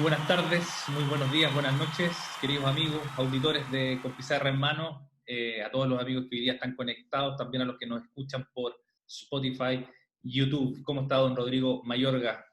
buenas tardes, muy buenos días, buenas noches, queridos amigos, auditores de Con Pizarra en Mano, a todos los amigos que hoy día están conectados, también a los que nos escuchan por Spotify, YouTube. ¿Cómo está don Rodrigo Mayorga?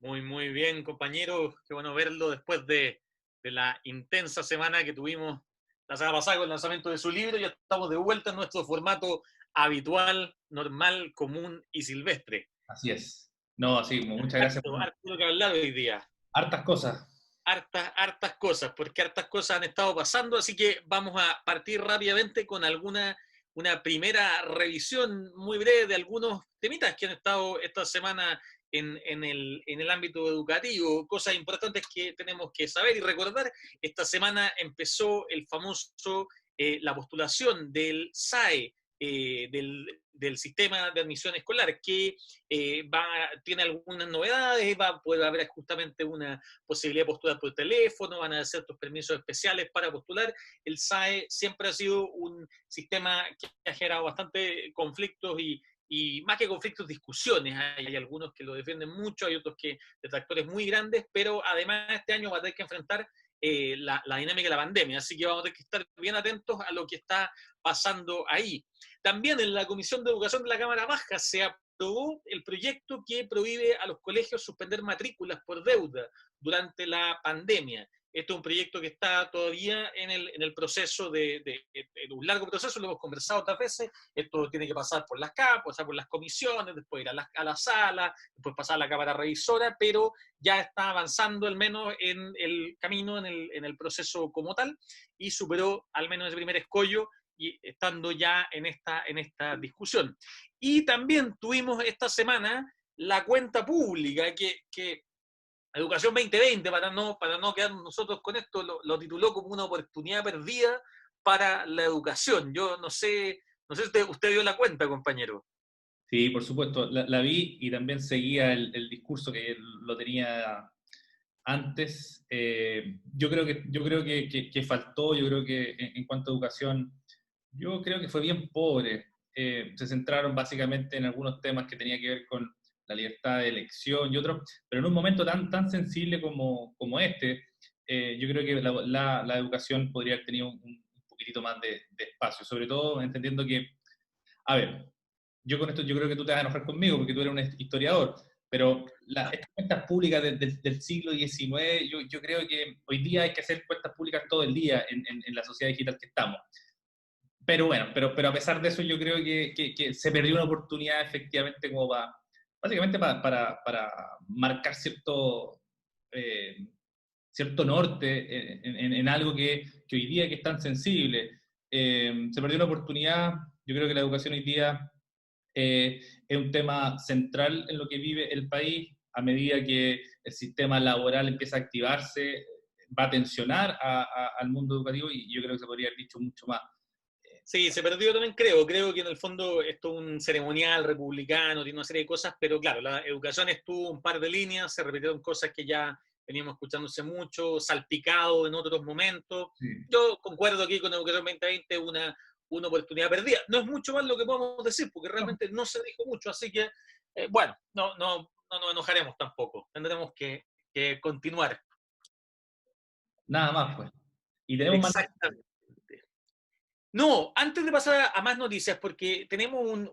Muy bien, compañero. Qué bueno verlo después de la intensa semana que tuvimos la semana pasada con el lanzamiento de su libro. Ya estamos de vuelta en nuestro formato habitual, normal, común y silvestre. Así es. No, así como muchas gracias. Harto que hablar hoy día. Hartas cosas. Hartas cosas, porque hartas cosas han estado pasando, así que vamos a partir rápidamente con una primera revisión muy breve de algunos temitas que han estado esta semana en el ámbito educativo, cosas importantes que tenemos que saber y recordar. Esta semana empezó el famoso, la postulación del SAE, del sistema de admisión escolar, que tiene algunas novedades, puede haber justamente una posibilidad de postular por teléfono, van a hacer ciertos permisos especiales para postular. El SAE siempre ha sido un sistema que ha generado bastante conflictos y más que conflictos, discusiones. Hay algunos que lo defienden mucho, hay otros que detractores muy grandes, pero además este año va a tener que enfrentar la dinámica de la pandemia, así que vamos a tener que estar bien atentos a lo que está pasando ahí. También en la Comisión de Educación de la Cámara Baja se aprobó el proyecto que prohíbe a los colegios suspender matrículas por deuda durante la pandemia. Esto es un proyecto que está todavía en el proceso de un largo proceso, lo hemos conversado otras veces. Esto tiene que pasar por las CAP, pasar por las comisiones, después ir a la sala, después pasar a la Cámara Revisora, pero ya está avanzando al menos en el camino, en el proceso como tal, y superó al menos ese primer escollo y estando ya en esta discusión. Y también tuvimos esta semana la cuenta pública que Educación 2020, para no quedarnos nosotros con esto, lo tituló como una oportunidad perdida para la educación. Yo no sé si usted dio la cuenta, compañero. Sí, por supuesto, la vi y también seguía el discurso que lo tenía antes. Yo creo que faltó, yo creo que en cuanto a educación, yo creo que fue bien pobre. Se centraron básicamente en algunos temas que tenían que ver con la libertad de elección y otros, pero en un momento tan sensible como este, yo creo que la educación podría haber tenido un poquitito más de espacio, sobre todo entendiendo que, a ver, yo con esto yo creo que tú te vas a enojar conmigo porque tú eres un historiador, pero estas cuentas públicas del siglo XIX, yo creo que hoy día hay que hacer cuentas públicas todo el día en la sociedad digital que estamos. Pero bueno, pero a pesar de eso yo creo que se perdió una oportunidad efectivamente como básicamente para marcar eh, cierto norte en algo que hoy día que es tan sensible. Se perdió una oportunidad, yo creo que la educación hoy día es un tema central en lo que vive el país. A medida que el sistema laboral empieza a activarse, va a tensionar al mundo educativo y yo creo que se podría haber dicho mucho más. Sí, se perdió también, creo que en el fondo esto es un ceremonial republicano, tiene una serie de cosas, pero claro, la educación estuvo un par de líneas, se repitieron cosas que ya veníamos escuchándose mucho, salpicado en otros momentos. Sí. Yo concuerdo aquí con Educación 2020, una oportunidad perdida. No es mucho más lo que podemos decir, porque No, realmente no se dijo mucho, así que, bueno, no nos enojaremos tampoco, tendremos que continuar. nada más, pues. Y tenemos más. Exactamente. No, antes de pasar a más noticias, porque tenemos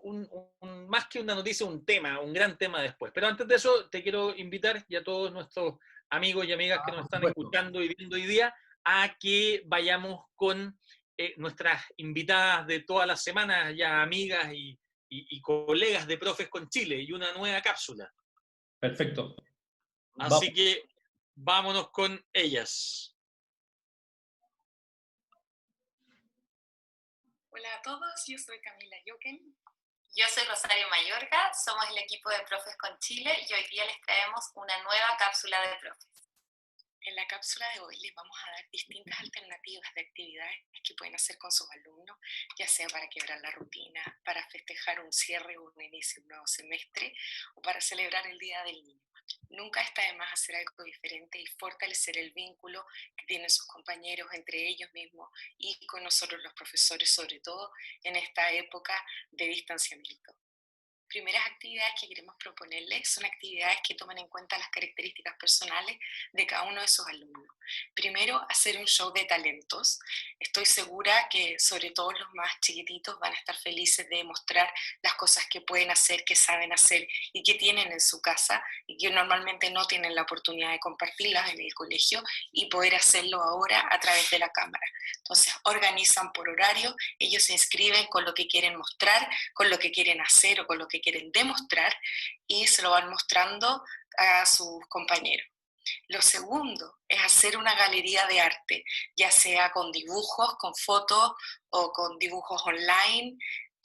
más que una noticia, un tema, un gran tema después. Pero antes de eso, te quiero invitar y a todos nuestros amigos y amigas que nos Por están supuesto. escuchando y viendo hoy día a que vayamos con nuestras invitadas de todas las semanas, ya amigas y colegas de Profes con Chile y una nueva cápsula. Perfecto. Así Vamos. que vámonos con ellas. Hola a todos, yo soy Camila Jochen. Yo soy Rosario Mayorga, somos el equipo de Profes con Chile y hoy día les traemos una nueva cápsula de profes. En la cápsula de hoy les vamos a dar distintas alternativas de actividades que pueden hacer con sus alumnos, ya sea para quebrar la rutina, para festejar un cierre o un inicio de un nuevo semestre o para celebrar el Día del Niño. Nunca está de más hacer algo diferente y fortalecer el vínculo que tienen sus compañeros entre ellos mismos y con nosotros los profesores, sobre todo en esta época de distanciamiento. Primeras actividades que queremos proponerles son actividades que toman en cuenta las características personales de cada uno de sus alumnos. Primero, hacer un show de talentos. Estoy segura que sobre todo los más chiquititos van a estar felices de mostrar las cosas que pueden hacer, que saben hacer y que tienen en su casa y que normalmente no tienen la oportunidad de compartirlas en el colegio y poder hacerlo ahora a través de la cámara. Entonces organizan por horario, ellos se inscriben con lo que quieren mostrar, con lo que quieren hacer o con lo que quieren demostrar y se lo van mostrando a sus compañeros. Lo segundo es hacer una galería de arte, ya sea con dibujos, con fotos o con dibujos online,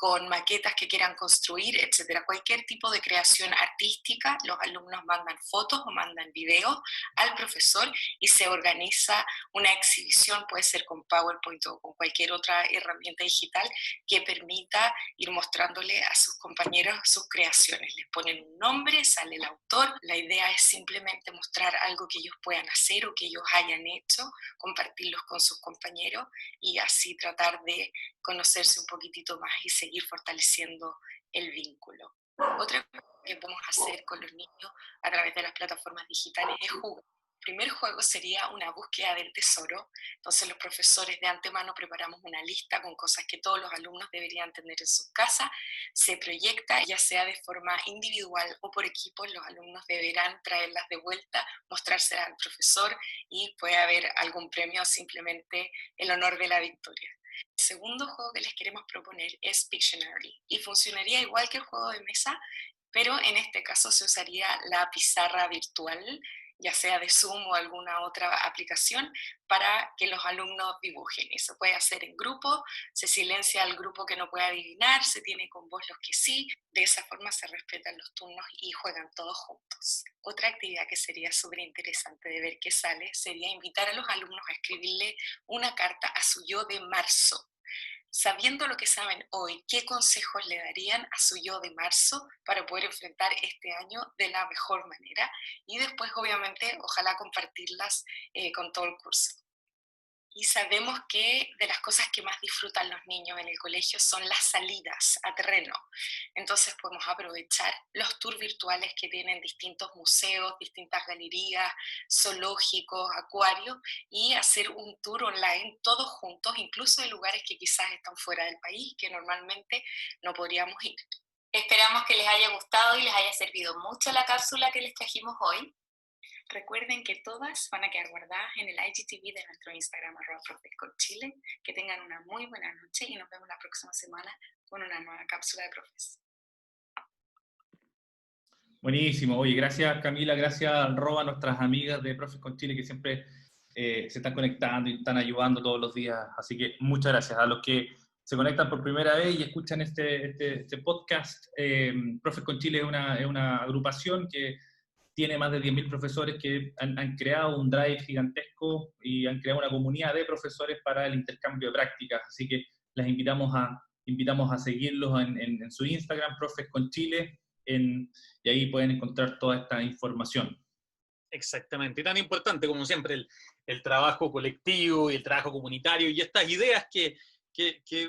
con maquetas que quieran construir, etcétera. Cualquier tipo de creación artística, los alumnos mandan fotos o mandan videos al profesor y se organiza una exhibición, puede ser con PowerPoint o con cualquier otra herramienta digital que permita ir mostrándole a sus compañeros sus creaciones. Les ponen un nombre, sale el autor. La idea es simplemente mostrar algo que ellos puedan hacer o que ellos hayan hecho, compartirlos con sus compañeros y así tratar de conocerse un poquitito más y seguir fortaleciendo el vínculo. Otra cosa que podemos hacer con los niños a través de las plataformas digitales es jugar. El primer juego sería una búsqueda del tesoro. Entonces los profesores de antemano preparamos una lista con cosas que todos los alumnos deberían tener en su casa. Se proyecta, ya sea de forma individual o por equipos, los alumnos deberán traerlas de vuelta, mostrárselas al profesor y puede haber algún premio o simplemente el honor de la victoria. El segundo juego que les queremos proponer es Pictionary y funcionaría igual que el juego de mesa, pero en este caso se usaría la pizarra virtual, ya sea de Zoom o alguna otra aplicación, para que los alumnos dibujen. Eso puede hacer en grupo, se silencia al grupo que no puede adivinar, se tiene con voz los que sí, de esa forma se respetan los turnos y juegan todos juntos. Otra actividad que sería súper interesante de ver qué sale sería invitar a los alumnos a escribirle una carta a su yo de marzo. Sabiendo lo que saben hoy, ¿qué consejos le darían a su yo de marzo para poder enfrentar este año de la mejor manera? Y después, obviamente, ojalá compartirlas con todo el curso. Y sabemos que de las cosas que más disfrutan los niños en el colegio son las salidas a terreno. Entonces podemos aprovechar los tours virtuales que tienen distintos museos, distintas galerías, zoológicos, acuarios, y hacer un tour online todos juntos, incluso de lugares que quizás están fuera del país, que normalmente no podríamos ir. Esperamos que les haya gustado y les haya servido mucho la cápsula que les trajimos hoy. Recuerden que todas van a quedar guardadas en el IGTV de nuestro Instagram @profesconchile. Que tengan una muy buena noche y nos vemos la próxima semana con una nueva cápsula de profes. Buenísimo. Oye, gracias Camila, gracias Roba, a nuestras amigas de Profes con Chile que siempre se están conectando y están ayudando todos los días. Así que muchas gracias a los que se conectan por primera vez y escuchan este podcast. Profes con Chile es una agrupación que tiene más de 10.000 profesores que han creado un drive gigantesco y han creado una comunidad de profesores para el intercambio de prácticas. Así que les invitamos a seguirlos en su Instagram, Profes con Chile, y ahí pueden encontrar toda esta información. Exactamente, y tan importante como siempre el trabajo colectivo y el trabajo comunitario y estas ideas que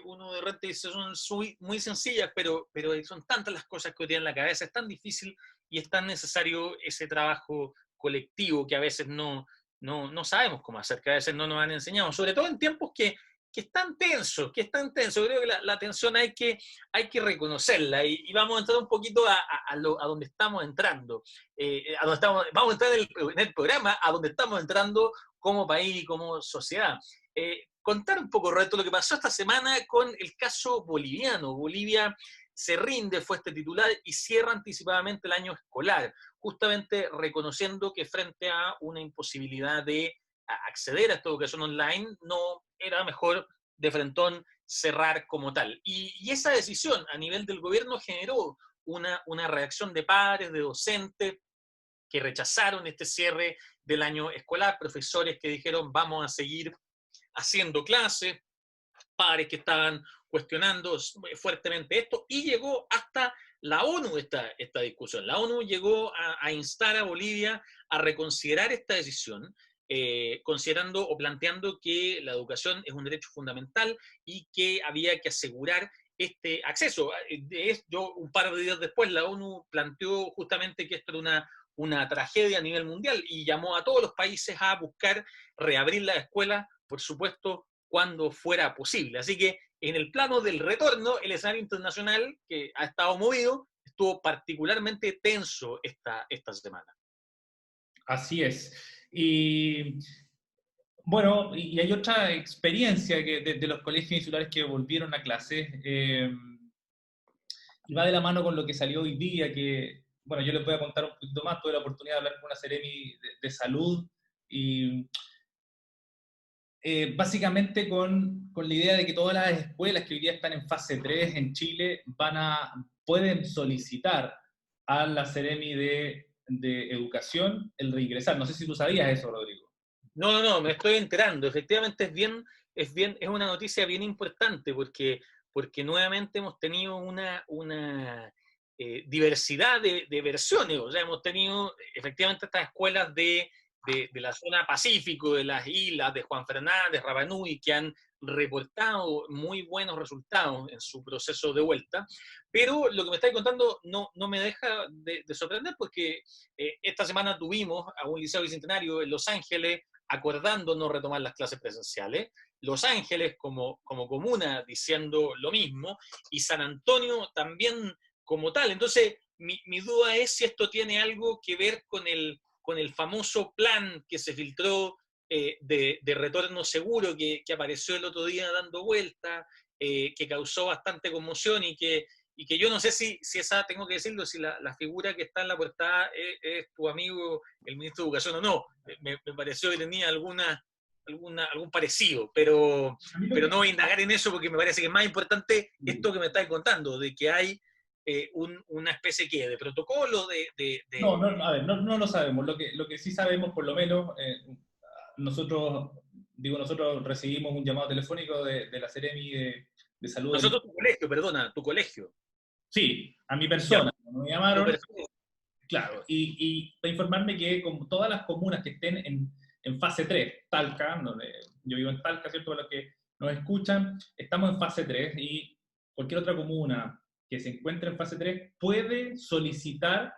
uno de repente dice son muy sencillas, pero son tantas las cosas que tiene en la cabeza, es tan difícil y es tan necesario ese trabajo colectivo que a veces no sabemos cómo hacer, que a veces no nos han enseñado, sobre todo en tiempos que es tan tenso, creo que la tensión hay que reconocerla y vamos a entrar un poquito a donde estamos entrando, vamos a entrar en el programa a donde estamos entrando como país y como sociedad. Contar un poco, Roberto, lo que pasó esta semana con el caso boliviano. Bolivia se rinde, fue este titular, y cierra anticipadamente el año escolar, justamente reconociendo que frente a una imposibilidad de acceder a esta educación online, no era mejor de frentón cerrar como tal. Y esa decisión a nivel del gobierno generó una reacción de padres, de docentes, que rechazaron este cierre del año escolar, profesores que dijeron vamos a seguir haciendo clases, padres que estaban cuestionando fuertemente esto, y llegó hasta la ONU esta discusión. La ONU llegó a instar a Bolivia a reconsiderar esta decisión, considerando o planteando que la educación es un derecho fundamental y que había que asegurar este acceso. De esto, un par de días después, la ONU planteó justamente que esto era una tragedia a nivel mundial y llamó a todos los países a buscar reabrir las escuelas, por supuesto, cuando fuera posible. Así que en el plano del retorno, el escenario internacional, que ha estado movido, estuvo particularmente tenso esta semana. Así es. Y bueno, y hay otra experiencia que de los colegios insulares que volvieron a clases, y va de la mano con lo que salió hoy día, que, bueno, yo les voy a contar un poquito más. Tuve la oportunidad de hablar con una Seremi de salud y básicamente con la idea de que todas las escuelas que hoy día están en fase 3 en Chile pueden solicitar a la Seremi de Educación el reingresar. No sé si tú sabías eso, Rodrigo. No, me estoy enterando. Efectivamente es una noticia bien importante porque nuevamente hemos tenido una diversidad de versiones. O sea, hemos tenido efectivamente estas escuelas de la zona Pacífico, de las islas, de Juan Fernández, Rapa Nui, que han reportado muy buenos resultados en su proceso de vuelta. Pero lo que me estáis contando no me deja de sorprender porque esta semana tuvimos a un liceo bicentenario en Los Ángeles acordando no retomar las clases presenciales, Los Ángeles como comuna diciendo lo mismo, y San Antonio también como tal. Entonces, mi duda es si esto tiene algo que ver con el famoso plan que se filtró de retorno seguro que apareció el otro día dando vuelta, que causó bastante conmoción y que yo no sé si esa, tengo que decirlo, si la figura que está en la portada es tu amigo, el ministro de Educación o no. Me pareció que tenía algún parecido, pero no voy a indagar en eso porque me parece que es más importante esto que me estás contando, de que hay una especie de protocolo A ver, no lo sabemos. Lo que sí sabemos, por lo menos, nosotros recibimos un llamado telefónico de la Seremi de Salud. Nosotros, tu colegio, perdona, tu colegio. Sí, a mi Ya, persona. Me llamaron, claro, y para informarme que como todas las comunas que estén en fase 3, Talca, donde yo vivo en Talca, ¿cierto? Para los que nos escuchan, estamos en fase 3 y cualquier otra comuna que se encuentre en fase 3 puede solicitar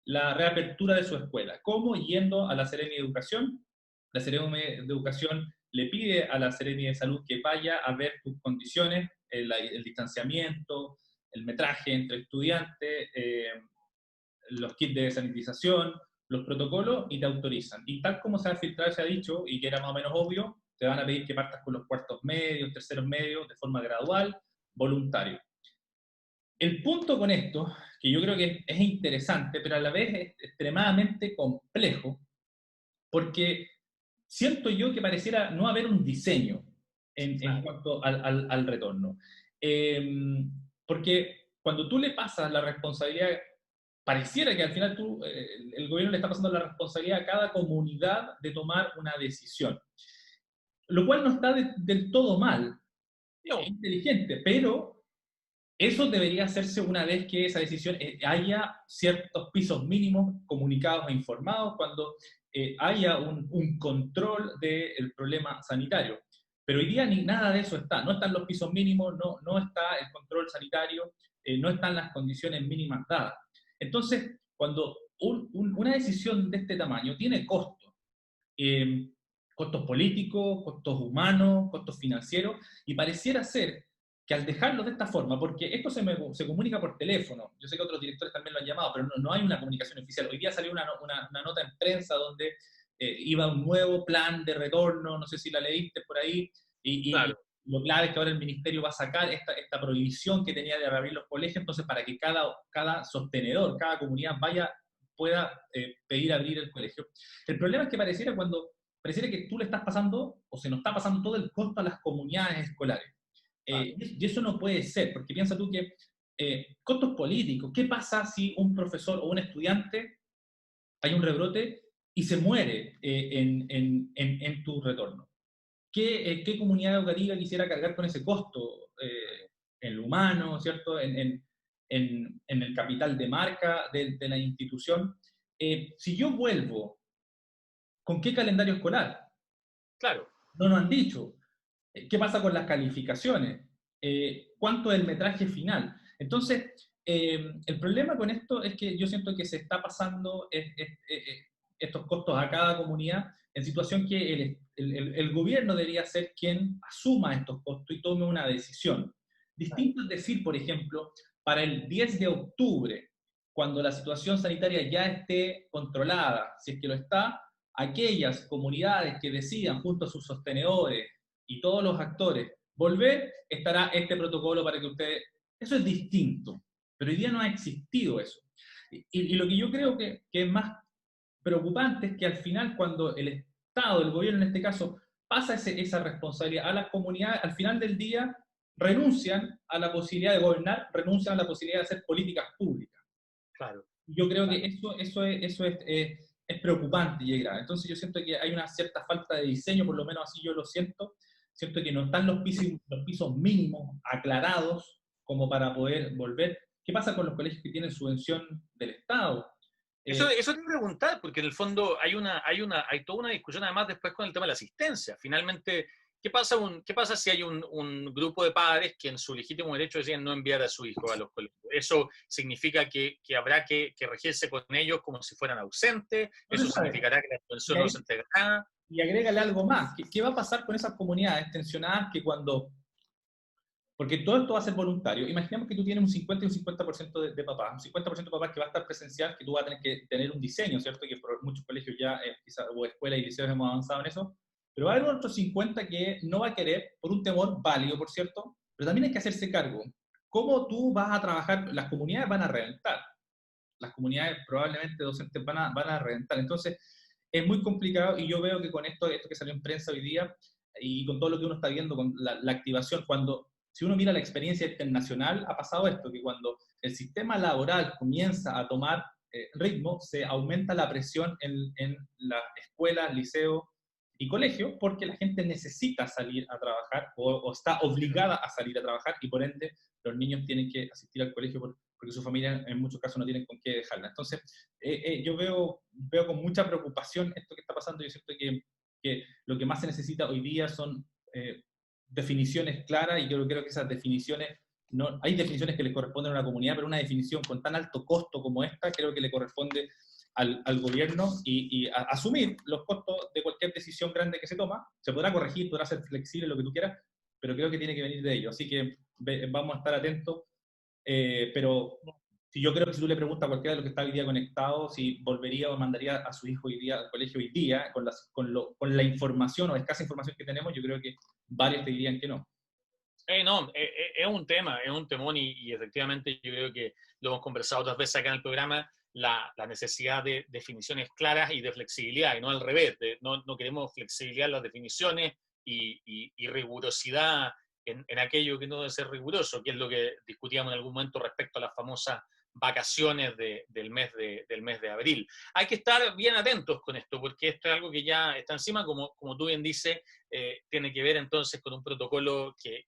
la reapertura de su escuela. ¿Cómo? Yendo a la Seremi de Educación. La Seremi de Educación le pide a la Seremi de Salud que vaya a ver tus condiciones, el distanciamiento, el metraje entre estudiantes, los kits de sanitización, los protocolos, y te autorizan. Y tal como se ha filtrado, se ha dicho, y que era más o menos obvio, te van a pedir que partas con los cuartos medios, terceros medios, de forma gradual, voluntario. El punto con esto, que yo creo que es interesante, pero a la vez es extremadamente complejo, porque siento yo que pareciera no haber un diseño en cuanto al retorno. Porque cuando tú le pasas la responsabilidad, pareciera que al final el gobierno le está pasando la responsabilidad a cada comunidad de tomar una decisión. Lo cual no está del todo mal, no. es inteligente, pero eso debería hacerse una vez que esa decisión haya ciertos pisos mínimos comunicados e informados, cuando haya un control del problema sanitario. Pero hoy día ni nada de eso está. No están los pisos mínimos, no está el control sanitario, no están las condiciones mínimas dadas. Entonces, cuando una decisión de este tamaño tiene costos, costos políticos, costos humanos, costos financieros, y pareciera ser que al dejarlo de esta forma, porque esto se comunica por teléfono, yo sé que otros directores también lo han llamado, pero no hay una comunicación oficial. Hoy día salió una nota en prensa donde iba un nuevo plan de retorno, no sé si la leíste por ahí, Claro. lo clave es que ahora el ministerio va a sacar esta prohibición que tenía de reabrir los colegios, entonces para que cada sostenedor, cada comunidad pueda pedir abrir el colegio. El problema es que pareciera que tú le estás pasando, o se nos está pasando todo el costo a las comunidades escolares. Y eso no puede ser, porque piensa tú que costos políticos, ¿qué pasa si un profesor o un estudiante hay un rebrote y se muere en tu retorno? ¿Qué comunidad educativa quisiera cargar con ese costo? En lo humano, ¿cierto? En el capital de marca de la institución. Si yo vuelvo, ¿con qué calendario escolar? Claro. No nos han dicho. ¿Qué pasa con las calificaciones? cuánto es el metraje final. Entonces, el problema con esto es que yo siento que se está pasando estos costos a cada comunidad en situación que el gobierno debería ser quien asuma estos costos y tome una decisión. Distinto es decir, por ejemplo, para el 10 de octubre, cuando la situación sanitaria ya esté controlada, si es que lo está, aquellas comunidades que decidan junto a sus sostenedores y todos los actores volver, estará este protocolo para que ustedes... Eso es distinto, pero hoy día no ha existido eso. Y lo que yo creo que es más preocupante es que al final, cuando el Estado, el gobierno en este caso, pasa esa responsabilidad a las comunidades, al final del día renuncian a la posibilidad de gobernar, renuncian a la posibilidad de hacer políticas públicas. Claro. Yo creo Claro. que eso es preocupante y es grave. Entonces yo siento que hay una cierta falta de diseño, por lo menos así yo lo siento. Siento que no están los pisos mínimos aclarados como para poder volver. ¿Qué pasa con los colegios que tienen subvención del Estado? Eso te iba a preguntar, porque en el fondo hay toda una discusión además después con el tema de la asistencia. Finalmente, ¿qué pasa si hay un grupo de padres que en su legítimo derecho deciden no enviar a su hijo a los colegios? ¿Eso significa que habrá que regirse con ellos como si fueran ausentes? No se ¿Eso sabe. significará que la Y, subvención no ahí, se entregará? y agrégale algo más. ¿Qué va a pasar con esas comunidades tensionadas que cuando... Porque todo esto va a ser voluntario. Imaginemos que tú tienes un 50 y un 50% de papás. Un 50% de papás que va a estar presencial, que tú vas a tener que tener un diseño, ¿cierto? Que por muchos colegios ya, quizás, o escuelas y liceos hemos avanzado en eso. Pero va a haber otro 50 que no va a querer, por un temor válido, por cierto, pero también hay que hacerse cargo. ¿Cómo tú vas a trabajar? Las comunidades van a reventar. Las comunidades probablemente docentes van a reventar. Entonces, es muy complicado y yo veo que con esto que salió en prensa hoy día y con todo lo que uno está viendo, con la activación, si uno mira la experiencia internacional, ha pasado esto, que cuando el sistema laboral comienza a tomar ritmo, se aumenta la presión en las escuelas, liceos y colegios, porque la gente necesita salir a trabajar o está obligada a salir a trabajar y por ende los niños tienen que asistir al colegio porque su familia en muchos casos no tienen con qué dejarla. Entonces, yo veo con mucha preocupación esto que está pasando. Yo siento que lo que más se necesita hoy día son definiciones claras y yo creo que esas definiciones, no, hay definiciones que le corresponden a una comunidad, pero una definición con tan alto costo como esta creo que le corresponde al gobierno y asumir los costos de cualquier decisión grande que se toma. Se podrá corregir, podrá ser flexible, lo que tú quieras, pero creo que tiene que venir de ellos. Así que vamos a estar atentos. Pero si yo creo que si tú le preguntas a cualquiera de los que está hoy día conectado si volvería o mandaría a su hijo hoy día al colegio hoy día, con la información o escasa información que tenemos, yo creo que varios te dirían que no. No, es un tema, es un temón y efectivamente yo creo que lo hemos conversado otras veces acá en el programa, la necesidad de definiciones claras y de flexibilidad, y no al revés, no queremos flexibilidad en las definiciones y rigurosidad en aquello que no debe ser riguroso, que es lo que discutíamos en algún momento respecto a las famosas vacaciones del mes de abril. Hay que estar bien atentos con esto, porque esto es algo que ya está encima, como tú bien dices, tiene que ver entonces con un protocolo que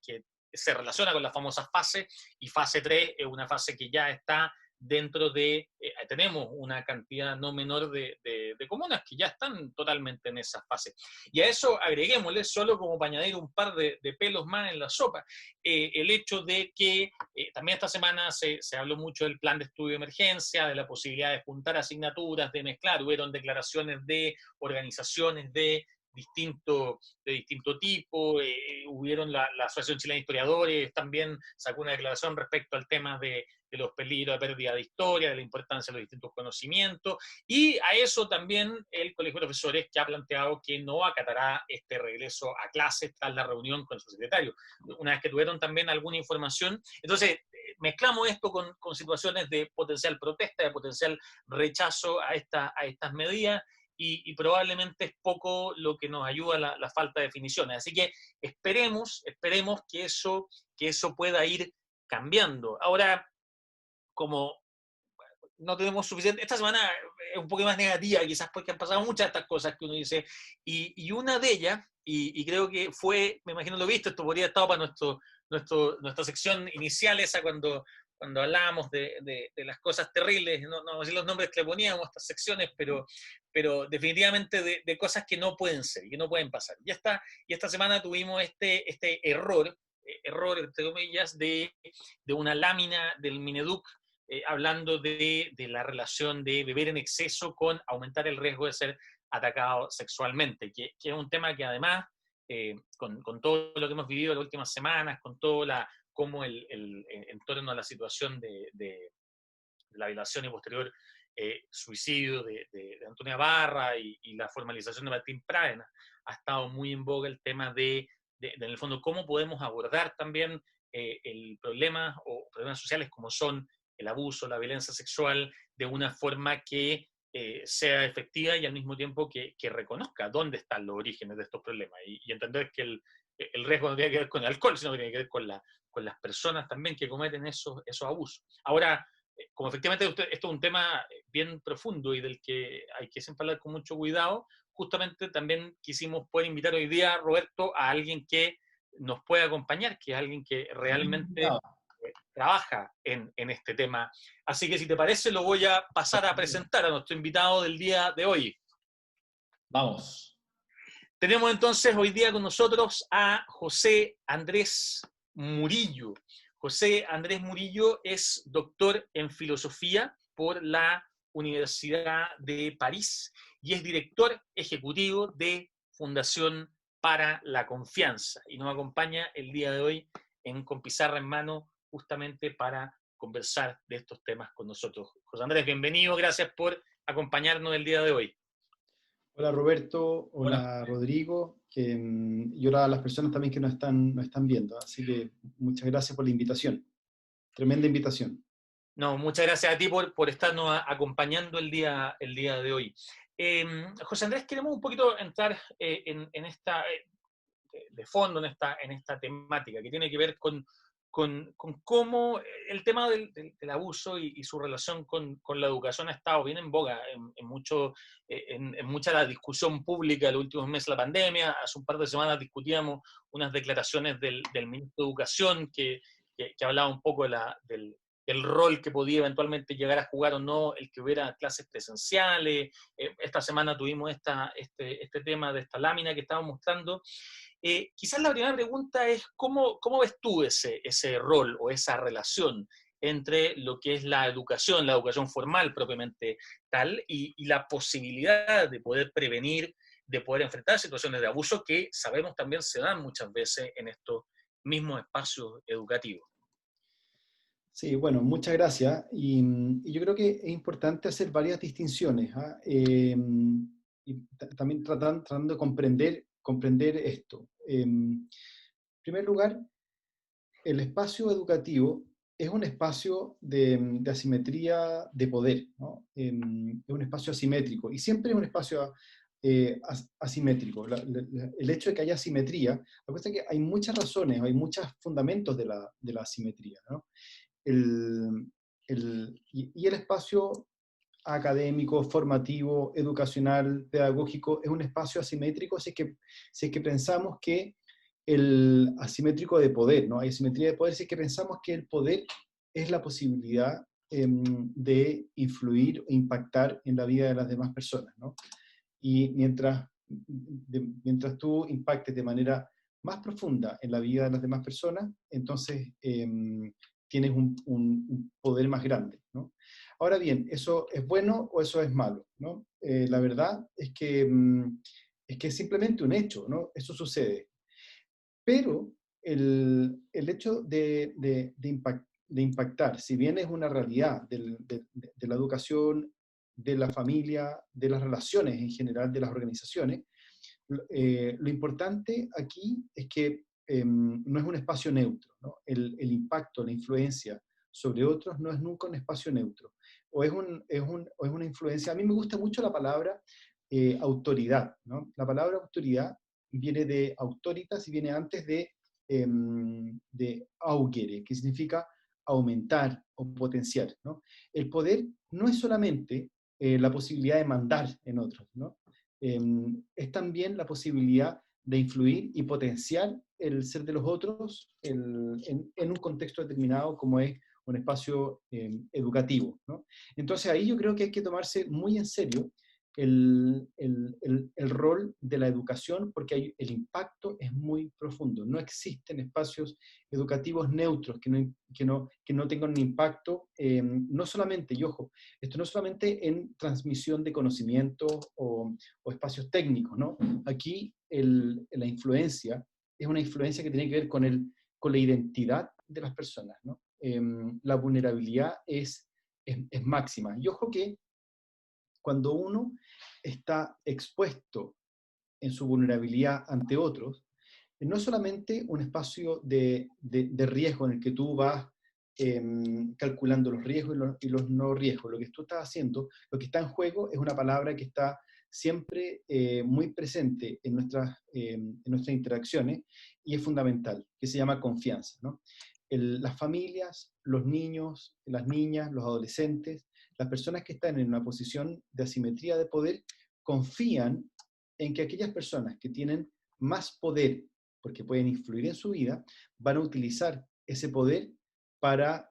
se relaciona con las famosas fases, y fase 3 es una fase que ya está dentro de, tenemos una cantidad no menor de comunas que ya están totalmente en esa fase. Y a eso agreguémosle, solo como para añadir un par de pelos más en la sopa, el hecho de que también esta semana se habló mucho del plan de estudio de emergencia, de la posibilidad de juntar asignaturas, de mezclar, hubieron declaraciones de organizaciones de distinto tipo, hubieron la Asociación Chilena de Historiadores, también sacó una declaración respecto al tema de los peligros de pérdida de historia, de la importancia de los distintos conocimientos, y a eso también el Colegio de Profesores, que ha planteado que no acatará este regreso a clases tras la reunión con su secretario, una vez que tuvieron también alguna información. Entonces, mezclamos esto con situaciones de potencial protesta, de potencial rechazo a estas medidas, y probablemente es poco lo que nos ayuda la falta de definiciones. Así que esperemos que eso pueda ir cambiando. Ahora, como no tenemos suficiente, esta semana es un poco más negativa, quizás porque han pasado muchas de estas cosas que uno dice, y una de ellas, y creo que fue, me imagino lo viste, esto podría estar para nuestra sección inicial, esa cuando hablábamos de las cosas terribles, no sé los nombres que le poníamos a estas secciones, pero definitivamente de cosas que no pueden ser, que no pueden pasar. Y esta semana tuvimos este error error, entre comillas, de una lámina del Mineduc hablando de la relación de beber en exceso con aumentar el riesgo de ser atacado sexualmente, que es un tema que además, con todo lo que hemos vivido en las últimas semanas, con todo cómo en torno a la situación de la violación y posterior suicidio de Antonia Barra y la formalización de Martín Praena, ha estado muy en boga el tema en el fondo, cómo podemos abordar también el problema o problemas sociales como son el abuso, la violencia sexual, de una forma que sea efectiva y al mismo tiempo que reconozca dónde están los orígenes de estos problemas y entender que el riesgo no tiene que ver con el alcohol, sino que tiene que ver con las personas también que cometen esos abusos. Ahora, como efectivamente esto es un tema bien profundo y del que hay que siempre hablar con mucho cuidado, justamente también quisimos poder invitar hoy día, Roberto, a alguien que nos pueda acompañar, que es alguien que realmente trabaja en este tema. Así que si te parece, lo voy a pasar a presentar a nuestro invitado del día de hoy. Vamos. Tenemos entonces hoy día con nosotros a José Andrés Murillo. José Andrés Murillo es doctor en filosofía por la Universidad de París y es director ejecutivo de Fundación para la Confianza. Y nos acompaña el día de hoy con pizarra en mano justamente para conversar de estos temas con nosotros. José Andrés, bienvenido, gracias por acompañarnos el día de hoy. Hola Roberto, hola Rodrigo, y hola a las personas también que nos están viendo. Así que muchas gracias por la invitación. Tremenda invitación. No, muchas gracias a ti por estarnos acompañando el día de hoy. José Andrés, queremos un poquito entrar en esta, de fondo en esta temática que tiene que ver con cómo el tema del abuso y su relación con la educación ha estado bien en boga en mucha la discusión pública en los últimos meses de la pandemia. Hace un par de semanas discutíamos unas declaraciones del ministro de Educación que hablaba un poco del rol que podía eventualmente llegar a jugar o no el que hubiera clases presenciales. Esta semana tuvimos este tema de esta lámina que estaba mostrando. Quizás la primera pregunta es, ¿cómo ves tú ese rol o esa relación entre lo que es la educación formal propiamente tal, y la posibilidad de poder prevenir, de poder enfrentar situaciones de abuso que sabemos también se dan muchas veces en estos mismos espacios educativos? Sí, bueno, muchas gracias. Y yo creo que es importante hacer varias distinciones, ¿ah? Y también tratando de comprender esto. En primer lugar, el espacio educativo es un espacio de asimetría de poder, ¿no? Es un espacio asimétrico y siempre es un espacio asimétrico. El hecho de que haya asimetría, lo que pasa es que hay muchas razones, hay muchos fundamentos de la asimetría, ¿no? Y el espacio académico, formativo, educacional, pedagógico, es un espacio asimétrico si es que pensamos que el asimétrico de poder, ¿no? Hay asimetría de poder si es que pensamos que el poder es la posibilidad de influir e impactar en la vida de las demás personas, ¿no? Y mientras tú impactes de manera más profunda en la vida de las demás personas, entonces tienes un poder más grande, ¿no? Ahora bien, ¿eso es bueno o eso es malo, ¿no? La verdad es que es simplemente un hecho, ¿no? Eso sucede. Pero el hecho de impactar, si bien es una realidad de la educación, de la familia, de las relaciones en general, de las organizaciones, lo importante aquí es que no es un espacio neutro, ¿no? El impacto, la influencia sobre otros no es nunca un espacio neutro. O es una influencia, a mí me gusta mucho la palabra autoridad, ¿no? La palabra autoridad viene de autoritas y viene antes de augere, que significa aumentar o potenciar, ¿no? El poder no es solamente la posibilidad de mandar en otros, ¿no? Es también la posibilidad de influir y potenciar el ser de los otros en un contexto determinado como es un espacio educativo, ¿no? Entonces ahí yo creo que hay que tomarse muy en serio el rol de la educación, porque el impacto es muy profundo. No existen espacios educativos neutros que no tengan un impacto, no solamente, y ojo, esto no solamente en transmisión de conocimiento o espacios técnicos, ¿no? Aquí la influencia es una influencia que tiene que ver con la identidad de las personas, ¿no? La vulnerabilidad es máxima. Y ojo que cuando uno está expuesto en su vulnerabilidad ante otros, no es solamente un espacio de riesgo en el que tú vas calculando los riesgos y los no riesgos. Lo que tú estás haciendo, lo que está en juego es una palabra que está siempre muy presente en nuestras interacciones y es fundamental, que se llama confianza, ¿no? Las familias, los niños, las niñas, los adolescentes, las personas que están en una posición de asimetría de poder confían en que aquellas personas que tienen más poder, porque pueden influir en su vida, van a utilizar ese poder para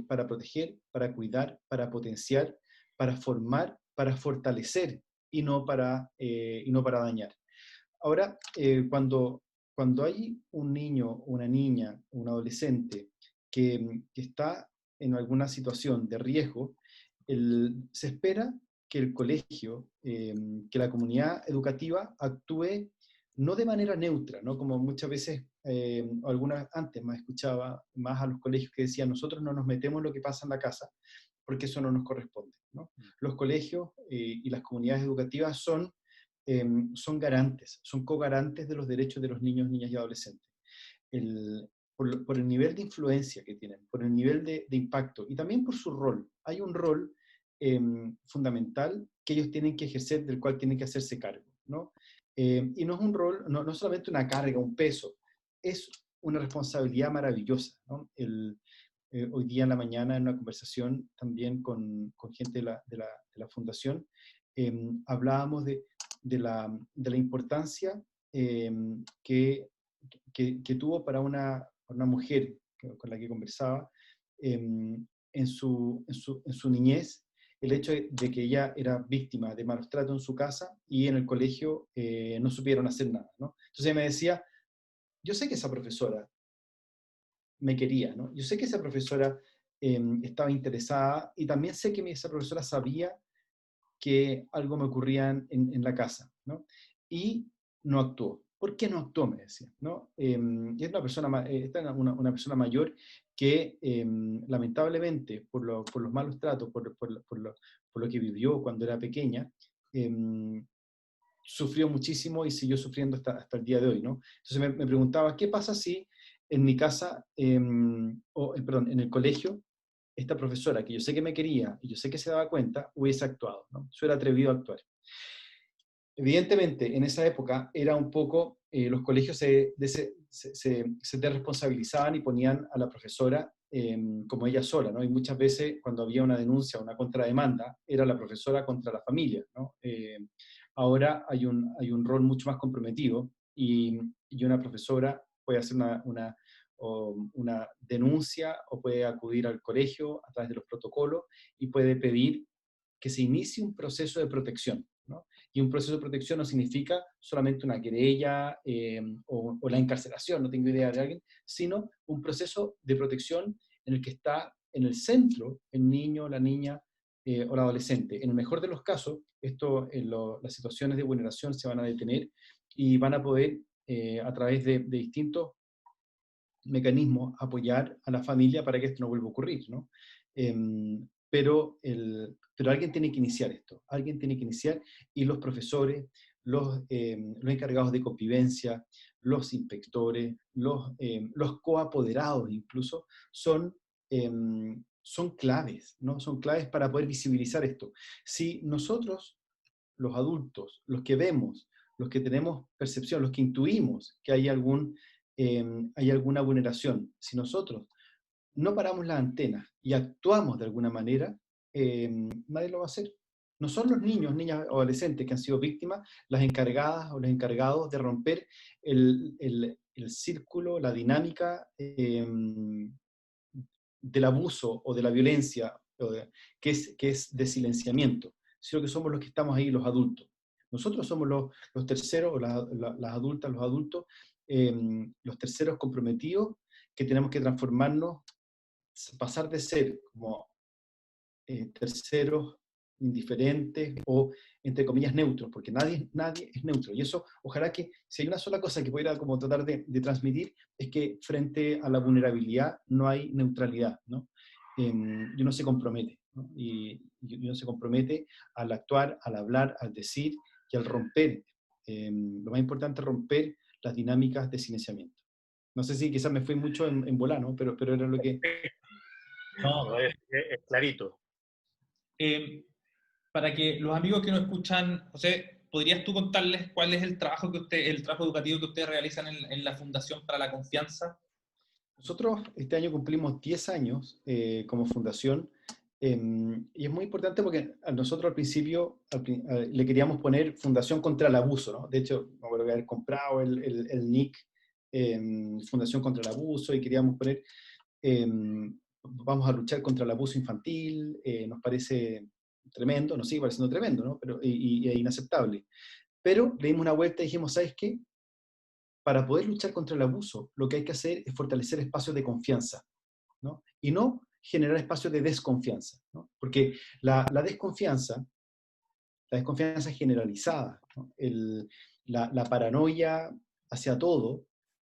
proteger, para cuidar, para potenciar, para formar, para fortalecer y no para dañar. Ahora, cuando hay un niño, una niña, un adolescente que está en alguna situación de riesgo, se espera que el colegio, que la comunidad educativa actúe no de manera neutra, ¿no? Como muchas veces, antes más escuchaba más a los colegios que decían, nosotros no nos metemos en lo que pasa en la casa, porque eso no nos corresponde, ¿no? Los colegios y las comunidades educativas son garantes, son co-garantes de los derechos de los niños, niñas y adolescentes. Por el nivel de influencia que tienen, por el nivel de impacto y también por su rol. Hay un rol fundamental que ellos tienen que ejercer, del cual tienen que hacerse cargo, ¿no? Y no es un rol, no solamente una carga, un peso, es una responsabilidad maravillosa, ¿no? Hoy día en la mañana, en una conversación también con gente de la fundación, hablábamos de la importancia que tuvo para una mujer con la que conversaba en su niñez, el hecho de que ella era víctima de malos tratos en su casa y en el colegio no supieron hacer nada, ¿no? Entonces ella me decía, yo sé que esa profesora me quería, ¿no? Yo sé que esa profesora estaba interesada y también sé que esa profesora sabía que algo me ocurría en la casa, ¿no? Y no actuó. ¿Por qué no actuó? Me decía, ¿no? Es una persona, una persona mayor que lamentablemente por los malos tratos, por lo que vivió cuando era pequeña, sufrió muchísimo y siguió sufriendo hasta el día de hoy, ¿no? Entonces me preguntaba, ¿qué pasa si en mi casa, perdón, en el colegio, esta profesora, que yo sé que me quería y yo sé que se daba cuenta, hubiese actuado, ¿no? Se hubiera atrevido a actuar. Evidentemente, en esa época era un poco, los colegios se desresponsabilizaban y ponían a la profesora como ella sola, ¿no? Y muchas veces cuando había una denuncia, una contrademanda, era la profesora contra la familia, ¿no? Ahora hay un rol mucho más comprometido y una profesora puede hacer una denuncia o puede acudir al colegio a través de los protocolos y puede pedir que se inicie un proceso de protección, ¿no? Y un proceso de protección no significa solamente una querella o la encarcelación, no tengo idea de alguien, sino un proceso de protección en el que está en el centro el niño, la niña o el adolescente. En el mejor de los casos, las situaciones de vulneración se van a detener y van a poder, a través de distintos mecanismos, apoyar a la familia para que esto no vuelva a ocurrir, ¿no? Pero alguien tiene que iniciar esto, alguien tiene que iniciar y los profesores, los encargados de convivencia, los inspectores, los coapoderados incluso, son claves, ¿no? Son claves para poder visibilizar esto. Si nosotros, los adultos, los que vemos, los que tenemos percepción, los que intuimos que hay alguna vulneración, si nosotros no paramos las antenas y actuamos de alguna manera, nadie lo va a hacer. No son los niños, niñas o adolescentes que han sido víctimas las encargadas o los encargados de romper el círculo, la dinámica del abuso o de la violencia, que es de silenciamiento. sino que somos los que estamos ahí, los adultos. Nosotros somos los terceros, o las adultas, los adultos, los terceros comprometidos, que tenemos que transformarnos, pasar de ser como terceros indiferentes o, entre comillas, neutros, porque nadie es neutro. Y eso, ojalá que, si hay una sola cosa que pudiera como tratar de transmitir, es que frente a la vulnerabilidad no hay neutralidad, ¿no? Y uno se compromete, ¿no? Y uno se compromete al actuar, al hablar, al decir y al romper. Lo más importante es romper las dinámicas de silenciamiento. No sé si quizás me fui mucho en volano, pero era lo que... No, es clarito. Para que los amigos que nos escuchan, José, ¿podrías tú contarles cuál es el trabajo el trabajo educativo que ustedes realizan en la Fundación para la Confianza? Nosotros este año cumplimos 10 años como fundación, y es muy importante porque a nosotros al principio le queríamos poner Fundación contra el Abuso, ¿no? De hecho, me acuerdo de haber comprado el nick Fundación contra el Abuso, y queríamos poner vamos a luchar contra el abuso infantil. Nos parece tremendo, nos sigue pareciendo tremendo, ¿no? Pero, e inaceptable. Pero le dimos una vuelta y dijimos, ¿sabes qué? Para poder luchar contra el abuso, lo que hay que hacer es fortalecer espacios de confianza, ¿no? Y no generar espacios de desconfianza, ¿no? Porque la desconfianza generalizada, ¿no? La paranoia hacia todo,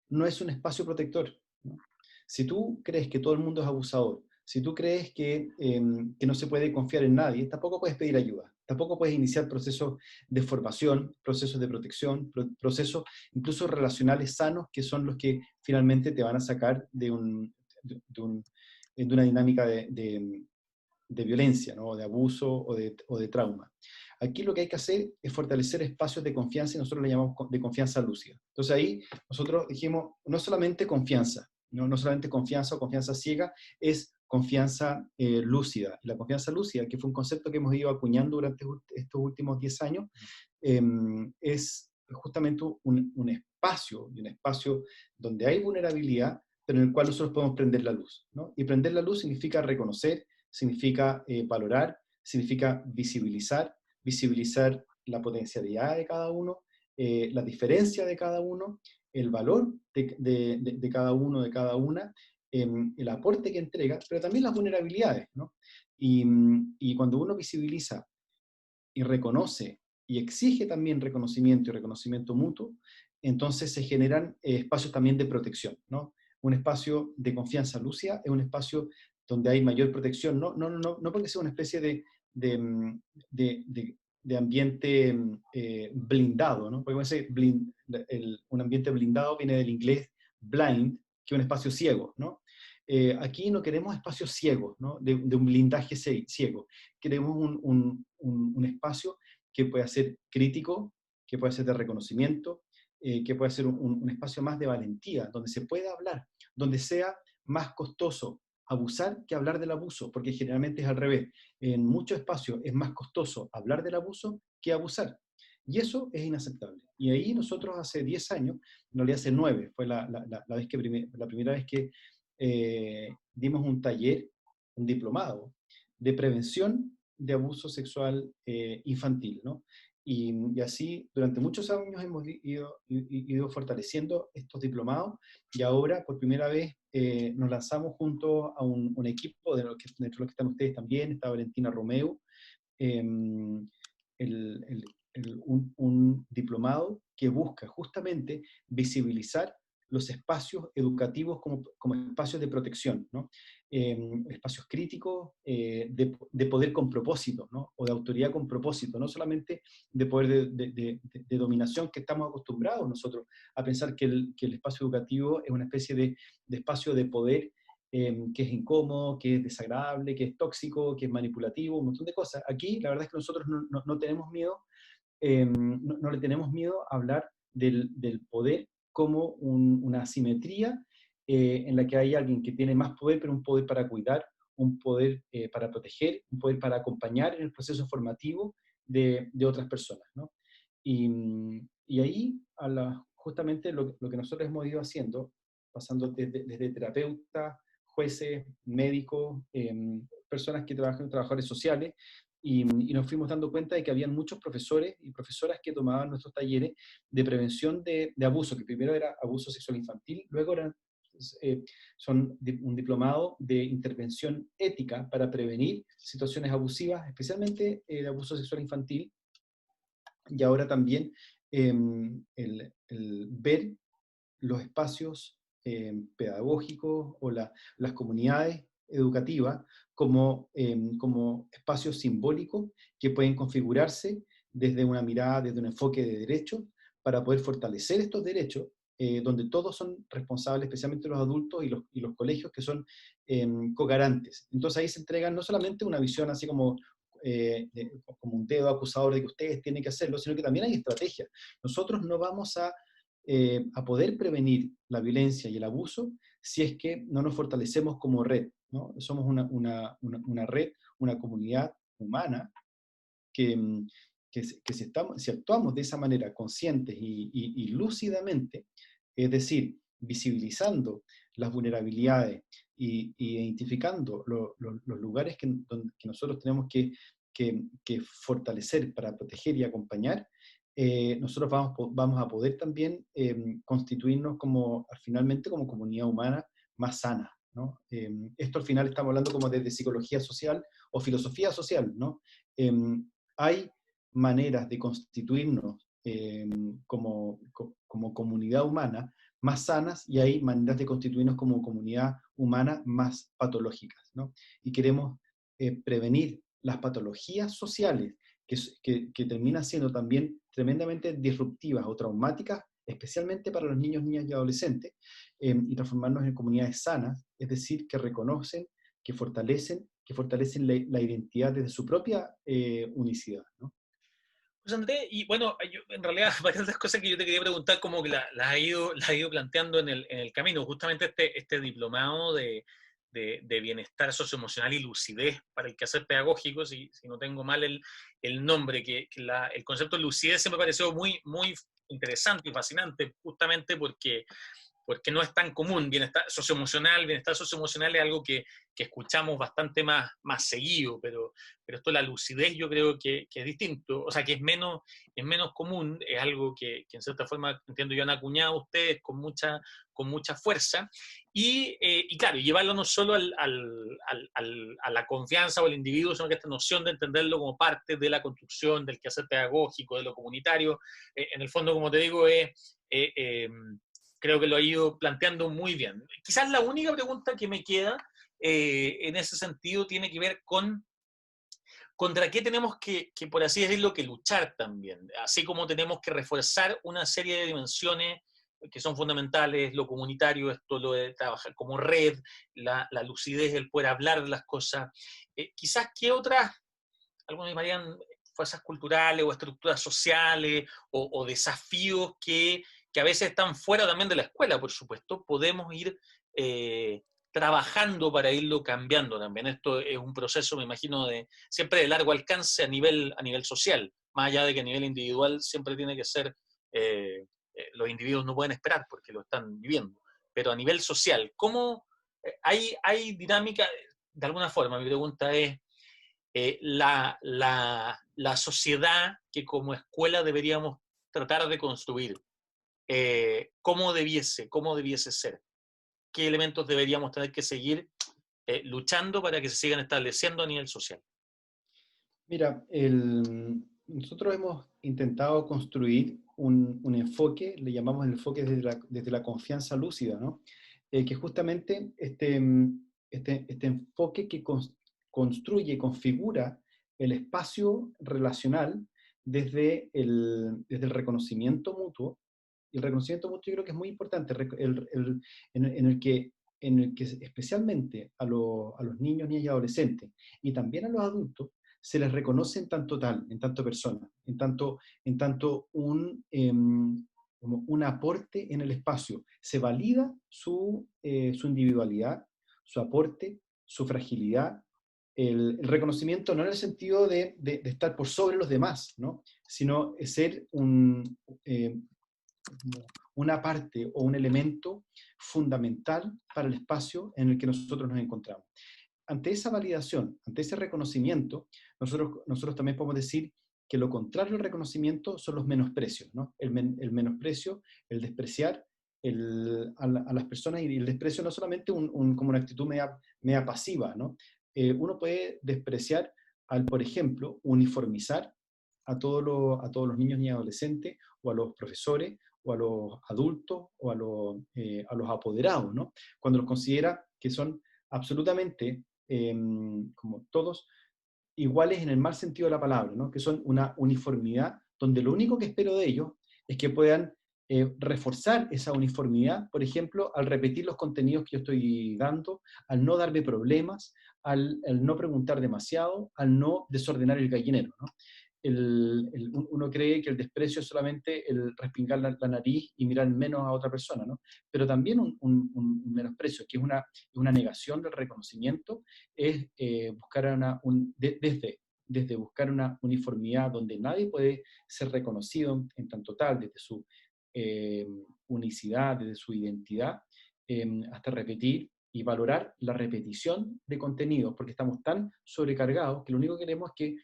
no es un espacio protector, ¿no? Si tú crees que todo el mundo es abusador, si tú crees que no se puede confiar en nadie, tampoco puedes pedir ayuda, tampoco puedes iniciar procesos de formación, procesos de protección, procesos incluso relacionales sanos, que son los que finalmente te van a sacar de una dinámica de violencia, ¿no? De abuso o de trauma. Aquí lo que hay que hacer es fortalecer espacios de confianza, y nosotros le llamamos de confianza lúcida. Entonces ahí nosotros dijimos, no solamente confianza, no solamente confianza o confianza ciega, es confianza lúcida. La confianza lúcida, que fue un concepto que hemos ido acuñando durante estos últimos 10 años, es justamente un espacio donde hay vulnerabilidad, pero en el cual nosotros podemos prender la luz, ¿no? Y prender la luz significa reconocer, significa valorar, significa visibilizar la potencialidad de cada uno, la diferencia de cada uno, el valor de cada uno, de cada una, el aporte que entrega, pero también las vulnerabilidades, ¿no? Y cuando uno visibiliza y reconoce y exige también reconocimiento y reconocimiento mutuo, entonces se generan espacios también de protección, ¿no? Un espacio de confianza lúcida es un espacio donde hay mayor protección, no porque sea una especie de ambiente blindado, ¿no? Porque un ambiente blindado viene del inglés blind, que es un espacio ciego, ¿no? Aquí no queremos espacios ciegos, ¿no? De un blindaje ciego. Queremos un espacio que pueda ser crítico, que pueda ser de reconocimiento, que pueda ser un espacio más de valentía, donde se pueda hablar, donde sea más costoso abusar que hablar del abuso, porque generalmente es al revés. En muchos espacios es más costoso hablar del abuso que abusar. Y eso es inaceptable. Y ahí nosotros hace 10 años, en realidad hace 9, fue la primera vez que dimos un taller, un diplomado, de prevención de abuso sexual infantil, ¿no? Y así, durante muchos años hemos ido fortaleciendo estos diplomados, y ahora, por primera vez, nos lanzamos junto a un equipo, dentro de los que están ustedes también, está Valentina Romeu, un diplomado que busca justamente visibilizar los espacios educativos como espacios de protección, ¿no? Espacios críticos de poder con propósito, ¿no? O de autoridad con propósito, no solamente de poder de dominación, que estamos acostumbrados nosotros a pensar que el espacio educativo es una especie de espacio de poder que es incómodo, que es desagradable, que es tóxico, que es manipulativo, un montón de cosas. Aquí la verdad es que nosotros no tenemos miedo, no le tenemos miedo a hablar del poder como una asimetría en la que hay alguien que tiene más poder, pero un poder para cuidar, un poder para proteger, un poder para acompañar en el proceso formativo de otras personas, ¿no? Y ahí, justamente lo que nosotros hemos ido haciendo, pasando desde terapeutas, jueces, médicos, personas que trabajan, trabajadores sociales, y nos fuimos dando cuenta de que habían muchos profesores y profesoras que tomaban nuestros talleres de prevención de abuso, que primero era abuso sexual infantil, luego son un diplomado de intervención ética para prevenir situaciones abusivas, especialmente de abuso sexual infantil, y ahora también el ver los espacios pedagógicos o las comunidades educativas como espacios simbólicos que pueden configurarse desde una mirada, desde un enfoque de derechos, para poder fortalecer estos derechos, donde todos son responsables, especialmente los adultos y los colegios que son cogarantes. Entonces ahí se entregan no solamente una visión así como como un dedo acusador de que ustedes tienen que hacerlo, sino que también hay estrategias. Nosotros no vamos a poder prevenir la violencia y el abuso si es que no nos fortalecemos como red, ¿no? Somos una red, una comunidad humana que, si actuamos de esa manera conscientes y lúcidamente, es decir, visibilizando las vulnerabilidades y identificando los lugares que nosotros tenemos que fortalecer para proteger y acompañar, nosotros vamos a poder también constituirnos finalmente como comunidad humana más sana, ¿no? Esto al final estamos hablando como desde psicología social o filosofía social, ¿no? Hay maneras de constituirnos como comunidad humana más sanas y hay maneras de constituirnos como comunidad humana más patológicas, ¿no? Y queremos prevenir las patologías sociales que terminan siendo también tremendamente disruptivas o traumáticas, especialmente para los niños, niñas y adolescentes, y transformarnos en comunidades sanas, es decir, que reconocen, que fortalecen la identidad desde su propia unicidad, ¿no? Pues André, y bueno, en realidad varias de las cosas que yo te quería preguntar como que las ha ido planteando en el camino. Justamente este diplomado de bienestar socioemocional y lucidez para el quehacer pedagógico, si no tengo mal el nombre, el concepto de lucidez se me pareció muy, muy interesante y fascinante, justamente porque no es tan común. Bienestar socioemocional es algo que escuchamos bastante más seguido, pero esto de la lucidez yo creo que es distinto, o sea, que es menos común, es algo que en cierta forma, entiendo yo, han acuñado ustedes con mucha fuerza, y claro, llevarlo no solo a la confianza o al individuo, sino que esta noción de entenderlo como parte de la construcción, del quehacer pedagógico, de lo comunitario, en el fondo, como te digo, creo que lo ha ido planteando muy bien. Quizás la única pregunta que me queda en ese sentido tiene que ver contra qué tenemos que, por así decirlo, que luchar también. Así como tenemos que reforzar una serie de dimensiones que son fundamentales, lo comunitario, esto lo de trabajar como red, la lucidez, el poder hablar de las cosas. Quizás qué otras, algunos llamarían fuerzas culturales o estructuras sociales o desafíos que a veces están fuera también de la escuela, por supuesto, podemos ir trabajando para irlo cambiando también. Esto es un proceso, me imagino, siempre de largo alcance a nivel social, más allá de que a nivel individual siempre tiene que ser, los individuos no pueden esperar porque lo están viviendo, pero a nivel social, ¿cómo hay dinámica? De alguna forma, mi pregunta es, la sociedad que como escuela deberíamos tratar de construir, ¿cómo debiese ser? ¿Qué elementos deberíamos tener que seguir luchando para que se sigan estableciendo a nivel social? Mira, nosotros hemos intentado construir un enfoque, le llamamos el enfoque desde la confianza lúcida, ¿no? Que justamente este enfoque que construye, configura el espacio relacional desde el reconocimiento mutuo. Y el reconocimiento mutuo yo creo que es muy importante, en el que especialmente a los niños, niñas y adolescentes, y también a los adultos, se les reconoce en tanto tal, en tanto persona, en tanto como un aporte en el espacio. Se valida su individualidad, su aporte, su fragilidad, el reconocimiento no en el sentido de estar por sobre los demás, ¿no? Sino ser una parte o un elemento fundamental para el espacio en el que nosotros nos encontramos. ante esa validación, ante ese reconocimiento, nosotros también podemos decir que lo contrario al reconocimiento son los menosprecios, ¿no? El menosprecio, el despreciar a las personas, y el desprecio no es solamente como una actitud media pasiva, ¿no? Uno puede despreciar por ejemplo, uniformizar a todos los niños y adolescentes, o a los profesores, o a los adultos, o a los apoderados, ¿no? Cuando los considera que son absolutamente, como todos, iguales en el mal sentido de la palabra, ¿no? Que son una uniformidad donde lo único que espero de ellos es que puedan reforzar esa uniformidad, por ejemplo, al repetir los contenidos que yo estoy dando, al no darme problemas, al no preguntar demasiado, al no desordenar el gallinero, ¿no? Uno cree que el desprecio es solamente el respingar la nariz y mirar menos a otra persona, ¿no? Pero también un menosprecio, que es una negación del reconocimiento, es buscar desde buscar una uniformidad donde nadie puede ser reconocido en tanto tal, desde su unicidad, desde su identidad, hasta repetir y valorar la repetición de contenidos, porque estamos tan sobrecargados que lo único que queremos es que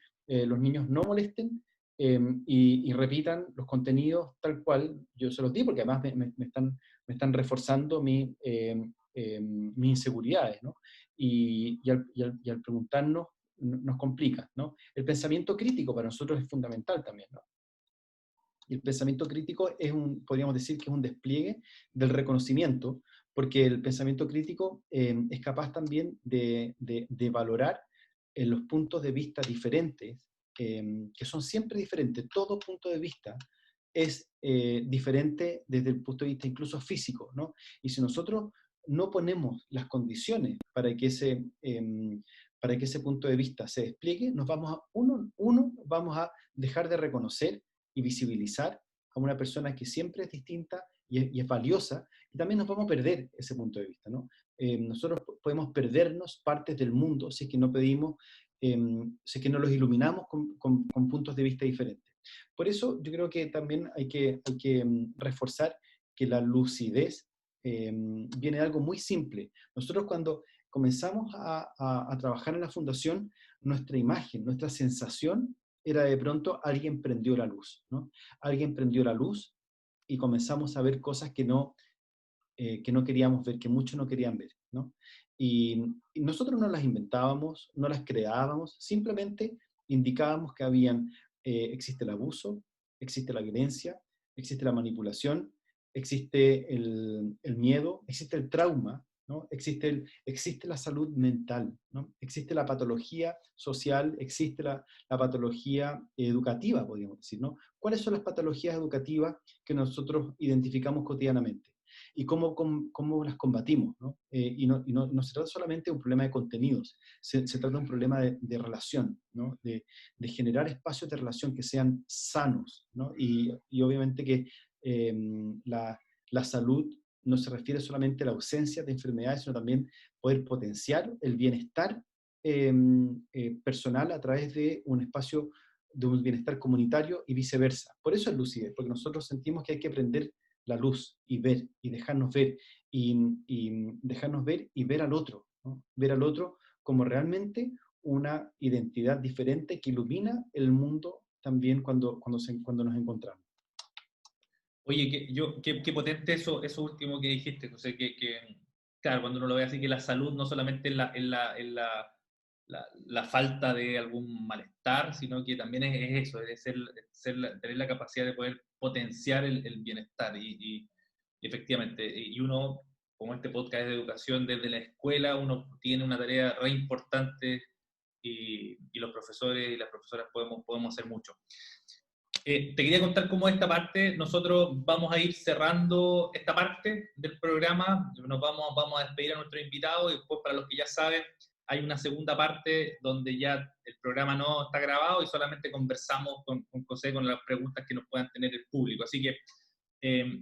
los niños no molesten y repitan los contenidos tal cual yo se los di, porque además me están reforzando mis inseguridades, ¿no? Y al preguntarnos nos complica, ¿no? El pensamiento crítico para nosotros es fundamental también, ¿no? Y el pensamiento crítico podríamos decir que es un despliegue del reconocimiento, porque el pensamiento crítico es capaz también de valorar los puntos de vista diferentes, que son siempre diferentes. Todo punto de vista es diferente desde el punto de vista incluso físico, ¿no? Y si nosotros no ponemos las condiciones para que ese punto de vista se despliegue, vamos a dejar de reconocer y visibilizar a una persona que siempre es distinta y es valiosa, y también nos vamos a perder ese punto de vista, ¿no? Nosotros podemos perdernos partes del mundo si es que no pedimos, si es que no los iluminamos con puntos de vista diferentes. Por eso yo creo que también hay que reforzar que la lucidez viene de algo muy simple. Nosotros cuando comenzamos a trabajar en la fundación, nuestra imagen, nuestra sensación era de pronto alguien prendió la luz, ¿no? Alguien prendió la luz y comenzamos a ver cosas que no queríamos ver, que muchos no querían ver, ¿no? Y nosotros no las inventábamos, no las creábamos, simplemente indicábamos que existe el abuso, existe la violencia, existe la manipulación, existe el miedo, existe el trauma, ¿no? Existe la salud mental, ¿no? Existe la patología social, existe la patología educativa, podríamos decir, ¿no? ¿Cuáles son las patologías educativas que nosotros identificamos cotidianamente? Y cómo las combatimos, ¿no? Y no se trata solamente de un problema de contenidos, se trata de un problema de relación, ¿no? De generar espacios de relación que sean sanos, ¿no? Y obviamente que la salud no se refiere solamente a la ausencia de enfermedades, sino también poder potenciar el bienestar personal a través de un espacio de un bienestar comunitario y viceversa. Por eso es lucidez, porque nosotros sentimos que hay que prender la luz y ver, y dejarnos ver, y dejarnos ver y ver al otro, ¿no? Ver al otro como realmente una identidad diferente que ilumina el mundo también cuando nos encontramos. Oye, qué potente eso último que dijiste, José, claro, cuando uno lo ve así, que la salud no solamente es la falta de algún malestar, sino que también es eso, es tener la capacidad de poder potenciar el bienestar. Y efectivamente, y uno, como este podcast es de educación, desde la escuela uno tiene una tarea re importante, y los profesores y las profesoras podemos hacer mucho. Te quería contar cómo esta parte, nosotros vamos a ir cerrando esta parte del programa, vamos a despedir a nuestro invitado, y después, para los que ya saben, hay una segunda parte donde ya el programa no está grabado y solamente conversamos con José con las preguntas que nos puedan tener el público. Así que,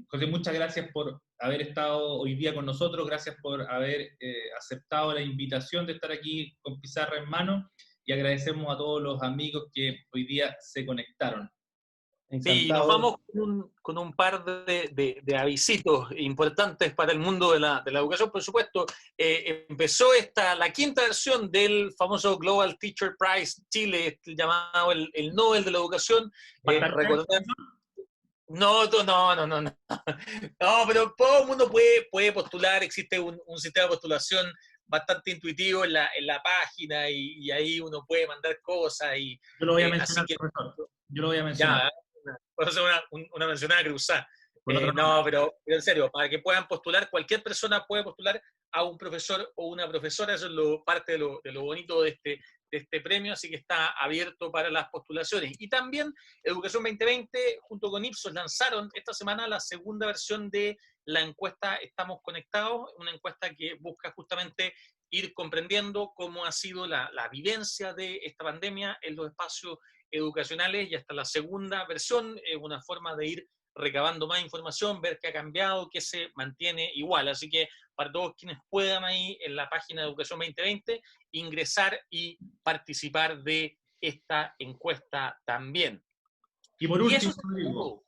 José, muchas gracias por haber estado hoy día con nosotros, gracias por haber aceptado la invitación de estar aquí con pizarra en mano, y agradecemos a todos los amigos que hoy día se conectaron. Sí, nos Encantado. vamos con un par de avisitos importantes para el mundo de la educación. Por supuesto, empezó la quinta versión del famoso Global Teacher Prize Chile, llamado el Nobel de la Educación. Recordar. No, no, no, no, no. No, pero todo el mundo puede postular, existe un sistema de postulación bastante intuitivo en la página y ahí uno puede mandar cosas. Yo lo voy a Así mencionar, que profesor. Yo lo voy a mencionar. ya, puedo hacer una mencionada cruzada. Por otro No, lado. pero en serio, para que puedan postular, cualquier persona puede postular a un profesor o una profesora, eso es parte de lo bonito de este premio, así que está abierto para las postulaciones. Y también Educación 2020, junto con Ipsos, lanzaron esta semana la segunda versión de la encuesta Estamos Conectados, una encuesta que busca justamente ir comprendiendo cómo ha sido la vivencia de esta pandemia en los espacios educacionales, y hasta la segunda versión es una forma de ir recabando más información, ver qué ha cambiado, qué se mantiene igual. Así que para todos quienes puedan ahí en la página de Educación 2020, ingresar y participar de esta encuesta también. Y por Y último, eso es Rodrigo, todo.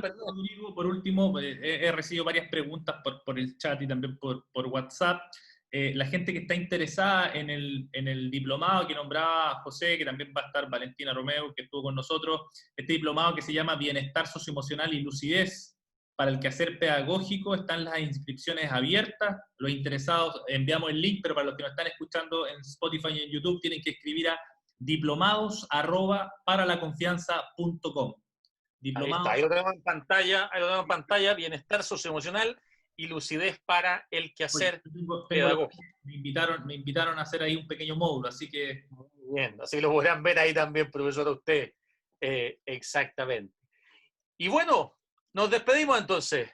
Perdón. Rodrigo, por último, he recibido varias preguntas por el chat y también por WhatsApp. La gente que está interesada en el diplomado que nombraba José, que también va a estar Valentina Romeo, que estuvo con nosotros, este diplomado que se llama Bienestar Socioemocional y Lucidez para el quehacer pedagógico, están las inscripciones abiertas. Los interesados, enviamos el link, pero para los que nos están escuchando en Spotify y en YouTube, tienen que escribir a diplomados@paralaconfianza.com. Ahí está, ahí lo tenemos en pantalla, bienestar socioemocional y lucidez para el quehacer pedagógico. Me invitaron a hacer ahí un pequeño módulo, así que... Muy bien, así lo podrán ver ahí también, profesor, a usted. Exactamente. Y bueno, nos despedimos entonces.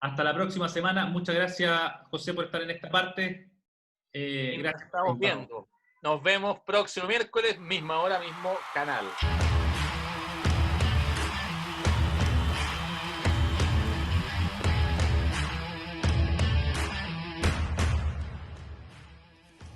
Hasta la próxima semana. Muchas gracias, José, por estar en esta parte. Gracias. Nos estamos viendo. Nos vemos próximo miércoles, misma hora, mismo canal.